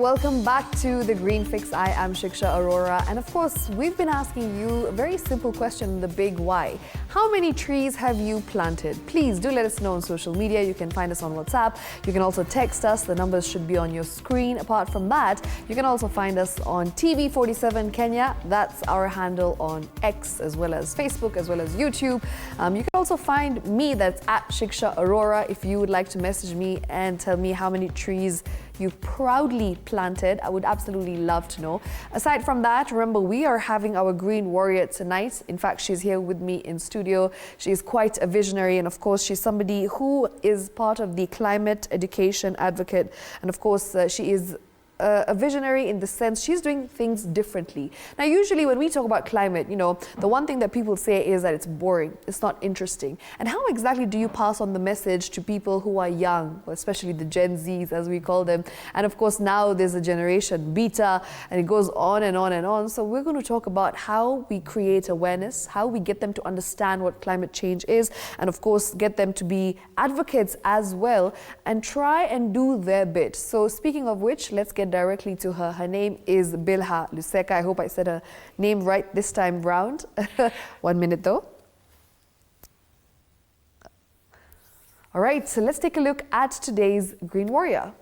welcome back to The Green Fix. I am Shiksha Aurora, and of course, we've been asking you a very simple question, the big why. How many trees have you planted? Please do let us know on social media. You can find us on WhatsApp. You can also text us. The numbers should be on your screen. Apart from that, you can also find us on TV47 Kenya. That's our handle on X, as well as Facebook, as well as YouTube. You can also find me, that's at Shiksha Aurora, if you would like to message me and tell me how many trees you've proudly planted. I would absolutely love to know. Aside from that, remember, we are having our Green Warrior tonight. In fact, she's here with me in studio. She's quite a visionary, and of course, she's somebody who is part of the Climate Education Advocate. And of course, she is a visionary in the sense she's doing things differently. Now, usually when we talk about climate, you know, the one thing that people say is that it's boring, it's not interesting. And how exactly do you pass on the message to people who are young, especially the Gen Zs, as we call them? And of course, now there's a generation Beta, and it goes on and on and on. So we're going to talk about how we create awareness, how we get them to understand what climate change is, and of course, get them to be advocates as well, and try and do their bit. So speaking of which, let's get directly to her. Her name is Bilha Luseka. I hope I said her name right this time round. 1 minute though. All right, so let's take a look at today's Green Warrior.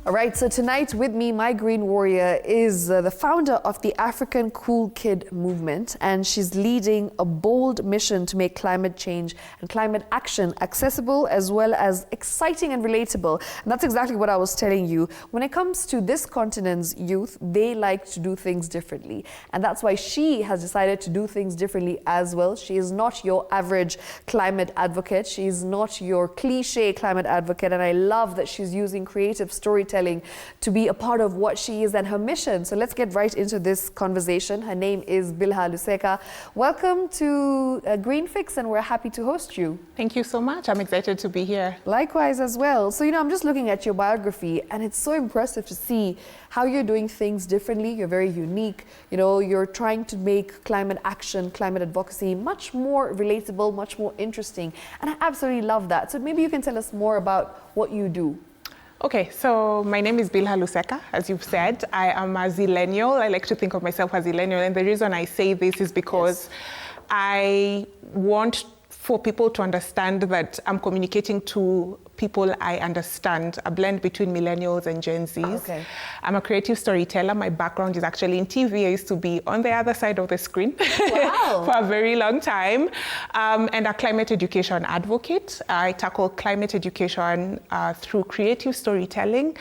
All right, so tonight with me, my Green Warrior is the founder of the African Cool Kid movement, and she's leading a bold mission to make climate change and climate action accessible as well as exciting and relatable. And that's exactly what I was telling you. When it comes to this continent's youth, they like to do things differently. And that's why she has decided to do things differently as well. She is not your average climate advocate. She is not your cliche climate advocate. And I love that she's using creative storytelling to be a part of what she is and her mission. So let's get right into this conversation. Her name is Bilha Luseka. Welcome to Green Fix, and we're happy to host you. Thank you so much. I'm excited to be here. Likewise as well. So, you know, I'm just looking at your biography, and it's so impressive to see how you're doing things differently. You're very unique. You know, you're trying to make climate action, climate advocacy much more relatable, much more interesting. And I absolutely love that. So maybe you can tell us more about what you do. Okay, so my name is Bilha Luseka, as you've said. I am a zillennial. I like to think of myself as a zillennial, and the reason I say this is because I want for people to understand that I'm communicating to people I understand, a blend between millennials and Gen Zs. Okay. I'm a creative storyteller. My background is actually in TV. I used to be on the other side of the screen Wow. for a very long time, and a climate education advocate. I tackle climate education through creative storytelling.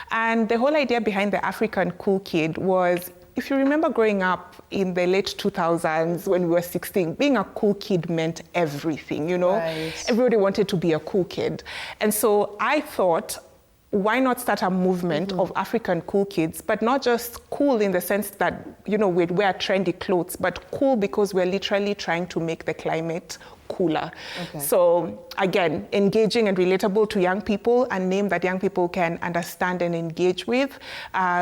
And the whole idea behind the African Cool Kid was, if you remember growing up in the late 2000s when we were 16, being a cool kid meant everything, you know? Right. Everybody wanted to be a cool kid. And so I thought, why not start a movement of African cool kids, but not just cool in the sense that, you know, we'd wear trendy clothes, but cool because we're literally trying to make the climate cooler. Okay. So again, engaging and relatable to young people, a name that young people can understand and engage with,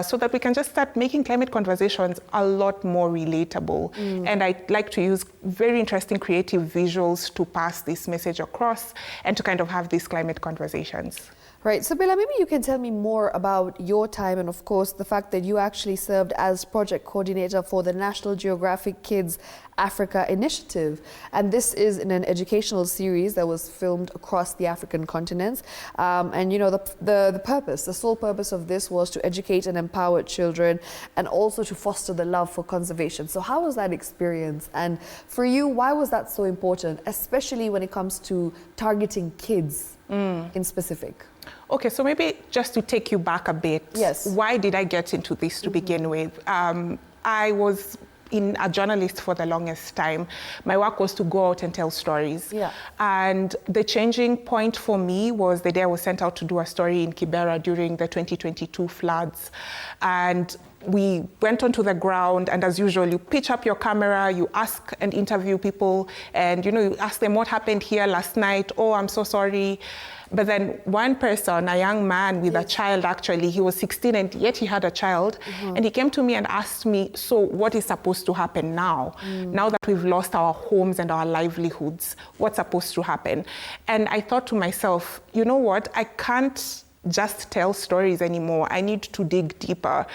so that we can just start making climate conversations a lot more relatable. And I like to use very interesting creative visuals to pass this message across and to kind of have these climate conversations. Right, so Bilha, maybe you can tell me more about your time and of course the fact that you actually served as project coordinator for the National Geographic Kids Africa Initiative. And this is in an educational series that was filmed across the African continents. And you know, the purpose, the sole purpose of this was to educate and empower children and also to foster the love for conservation. So how was that experience? And for you, why was that so important, especially when it comes to targeting kids in specific? Okay, so maybe just to take you back a bit. Yes. Why did I get into this to begin with? I was a journalist for the longest time. My work was to go out and tell stories. Yeah. And the changing point for me was the day I was sent out to do a story in Kibera during the 2022 floods. And we went onto the ground, and as usual, you pitch up your camera, you ask and interview people, and you ask them what happened here last night. Oh, I'm so sorry. But then one person, a young man with a child, actually, he was 16 and yet he had a child, and he came to me and asked me, so what is supposed to happen now? Now that we've lost our homes and our livelihoods, what's supposed to happen? And I thought to myself, you know what, I can't just tell stories anymore. I need to dig deeper.